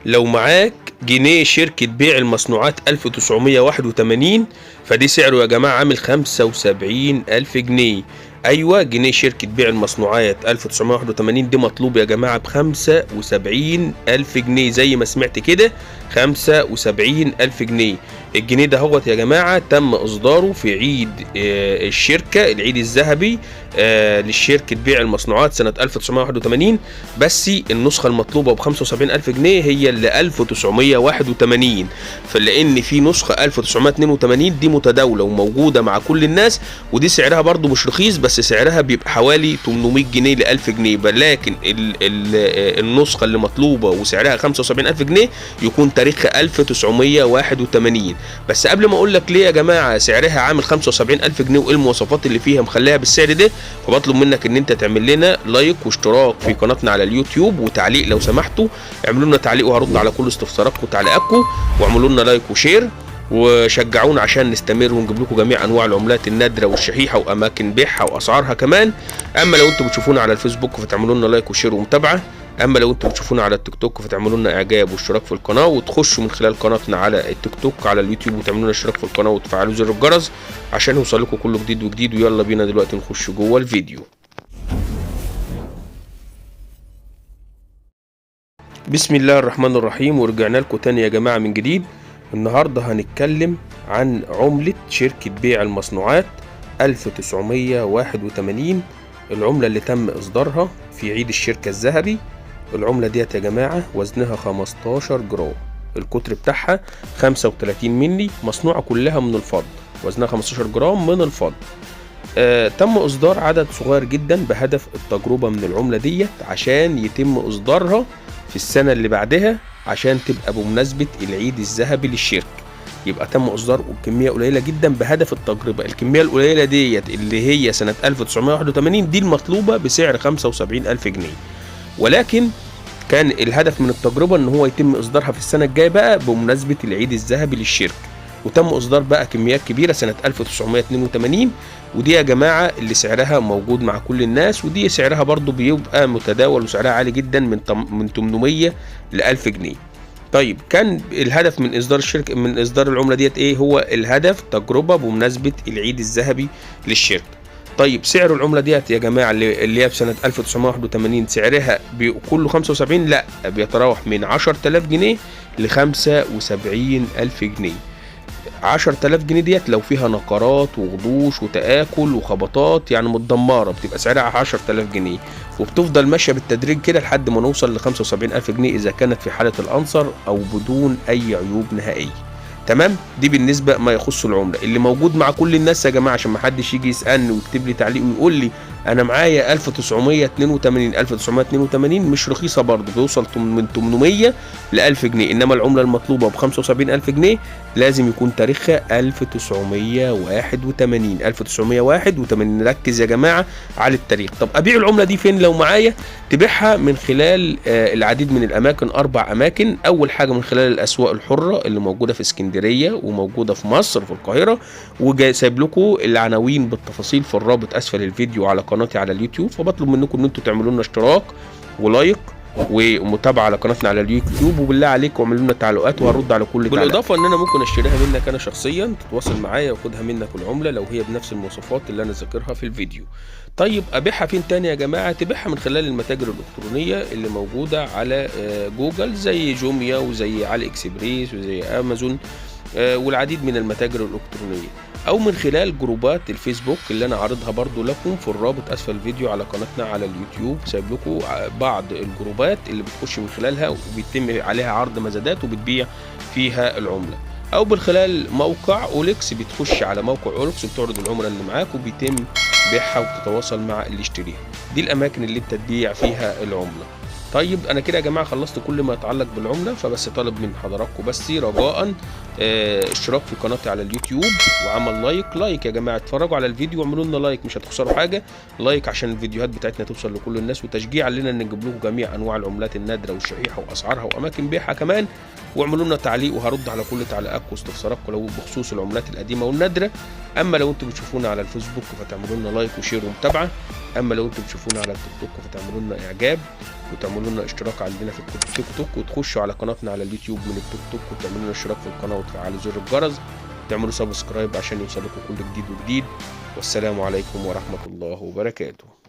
لو معاك جنيه شركة بيع المصنوعات 1981 فدي سعره يا جماعة عامل 75,000 جنيه. أيوة، جنيه شركة بيع المصنوعات 1981 دي مطلوب يا جماعة ب75,000 جنيه، زي ما سمعت كده، 75,000 جنيه. الجنيه ده هوت يا جماعة تم إصداره في عيد الشركة، العيد الذهبي للشركة بيع المصنوعات سنة 1981. بس النسخة المطلوبة ب75,000 جنيه هي اللي 1981، فلأن في نسخة 1982 دي متداولة وموجودة مع كل الناس، ودي سعرها برضو مش رخيص، بس سعرها بيبقى حوالي 800 جنيه ل 1000 جنيه. لكن النسخة اللي مطلوبة وسعرها 75,000 جنيه يكون تاريخها 1981. بس قبل ما اقول لك ليه يا جماعة سعرها عامل 75,000 جنيه وايه المواصفات اللي فيها مخليها بالسعر ده، فبطلب منك ان انت تعمل لنا لايك واشتراك في قناتنا على اليوتيوب وتعليق لو سمحتوا. اعملوا لنا تعليق وهرد على كل استفساراتكم وتعليقاتكم، واعملوا لنا لايك وشير وشجعونا عشان نستمر ونجيب لكم جميع انواع العملات النادره والشحيحه واماكن بيعها واسعارها كمان. اما لو انتم بتشوفونا على الفيسبوك فتعملوا لنا لايك وشير ومتابعه. اما لو انتم بتشوفونا على التيك توك فتعملوا لنا اعجاب واشتراك في القناه، وتخشوا من خلال قناتنا على التيك توك على اليوتيوب وتعملوا لنا اشتراك في القناه وتفعلوا زر الجرس عشان يوصل لكم كل جديد وجديد. ويلا بينا دلوقتي نخش جوه الفيديو. بسم الله الرحمن الرحيم، ورجعنا لكم تاني يا جماعه من جديد. النهارده هنتكلم عن عمله شركه بيع المصنوعات 1981، العمله اللي تم اصدارها في عيد الشركه الذهبي. العملة ديت يا جماعة وزنها 15 جرام، القطر بتاعها 35 ملي، مصنوعة كلها من الفضة، وزنها 15 جرام من الفضة. تم إصدار عدد صغير جدا بهدف التجربة من العملة ديت عشان يتم إصدارها في السنة اللي بعدها عشان تبقى بمناسبة العيد الذهبي للشركة. يبقى تم إصدار كمية قليلة جدا بهدف التجربة. الكمية القليلة ديت اللي هي سنة 1981 دي المطلوبة بسعر 75,000 جنيه، ولكن كان الهدف من التجربة ان هو يتم اصدارها في السنة الجاية بقى بمناسبة العيد الذهبي للشركة، وتم اصدار بقى كميات كبيرة سنة 1982. ودي يا جماعة اللي سعرها موجود مع كل الناس، ودي سعرها برضو بيبقى متداول وسعرها عالي جدا من 800 ل 1000 جنيه. طيب كان الهدف من اصدار الشركة من اصدار العملة ديت ايه؟ هو الهدف تجربة بمناسبة العيد الذهبي للشركة. طيب سعر العملة ديت يا جماعة اللي هي في سنة 1981 سعرها كله 75، لا بيتراوح من 10,000 جنيه ل 75,000 جنيه. 10,000 جنيه ديت لو فيها نقرات وغضوش وتآكل وخبطات يعني متدمرة بتبقى سعرها 10,000 جنيه، وبتفضل ماشية بالتدريج كده لحد ما نوصل ل 75,000 جنيه إذا كانت في حالة الأنصر أو بدون أي عيوب نهائية. تمام؟ دي بالنسبه ما يخص العمله اللي موجود مع كل الناس يا جماعه، عشان ما حدش يجي يسالني ويكتب لي تعليق ويقول لي انا معايا 1982. 1982 مش رخيصه برضه، بيوصل من 800 ل 1000 جنيه، انما العمله المطلوبه ب 75,000 جنيه لازم يكون تاريخها 1981. 1981 نركز يا جماعه على التاريخ. طب ابيع العمله دي فين لو معايا؟ تبيعها من خلال العديد من الاماكن، 4 اماكن. اول حاجه من خلال الاسواق الحره اللي موجوده في اسكندريه وموجوده في مصر في القاهره، وسايب لكم العناوين بالتفاصيل في الرابط اسفل الفيديو على قناتي على اليوتيوب. فبطلب منكم ان انتم تعملوا لنا اشتراك ولايك ومتابعه على قناتنا على اليوتيوب، وبالله عليكم اعملوا لنا تعليقات وهرد على كل تعليق. بالاضافه ان انا ممكن اشتريها منك انا شخصيا، تتواصل معايا واخدها منك العمله لو هي بنفس المواصفات اللي انا ذاكرها في الفيديو. طيب ابيعها فين تاني يا جماعه؟ تبيعها من خلال المتاجر الالكترونيه اللي موجوده على جوجل زي جوميا وزي علي اكسبريس وزي امازون والعديد من المتاجر الالكترونيه، او من خلال جروبات الفيسبوك اللي انا عارضها برضو لكم في الرابط اسفل الفيديو على قناتنا على اليوتيوب. سايب لكم بعض الجروبات اللي بتخش من خلالها وبيتم عليها عرض مزادات وبتبيع فيها العمله، او من خلال موقع اوليكس، بتخش على موقع اوليكس وبتعرض العمله اللي معاك وبيتم بيعها وبتتواصل مع اللي يشتريها. دي الاماكن اللي انت تبيع فيها العمله. طيب انا كده يا جماعه خلصت كل ما يتعلق بالعمله، فبس طالب من حضراتكم بس رجاء اشتراك في قناتي على اليوتيوب وعمل لايك يا جماعه. اتفرجوا على الفيديو واعملوا لنا لايك، مش هتخسروا حاجه. لايك عشان الفيديوهات بتاعتنا توصل لكل الناس، وتشجيع لنا ان نجيب لكم جميع انواع العملات النادره والشحيحه واسعارها واماكن بيعها كمان. واعملوا لنا تعليق وهرد على كل تعليقاتكم واستفساراتكم لو بخصوص العملات القديمه والنادره. اما لو انتم بتشوفونا على الفيسبوك فتعملوا لنا لايك وشير ومتابعه. اما لو انتم بتشوفونا على التيك توك فتعملوا لنا اعجاب وتعملوا لنا اشتراك عندنا في التيك توك، وتخشوا على قناتنا على اليوتيوب من التيك توك وتعملوا لنا اشتراك في القناه وتفعلوا زر الجرس وتعملوا سبسكرايب عشان يوصلكم كل جديد وجديد. والسلام عليكم ورحمه الله وبركاته.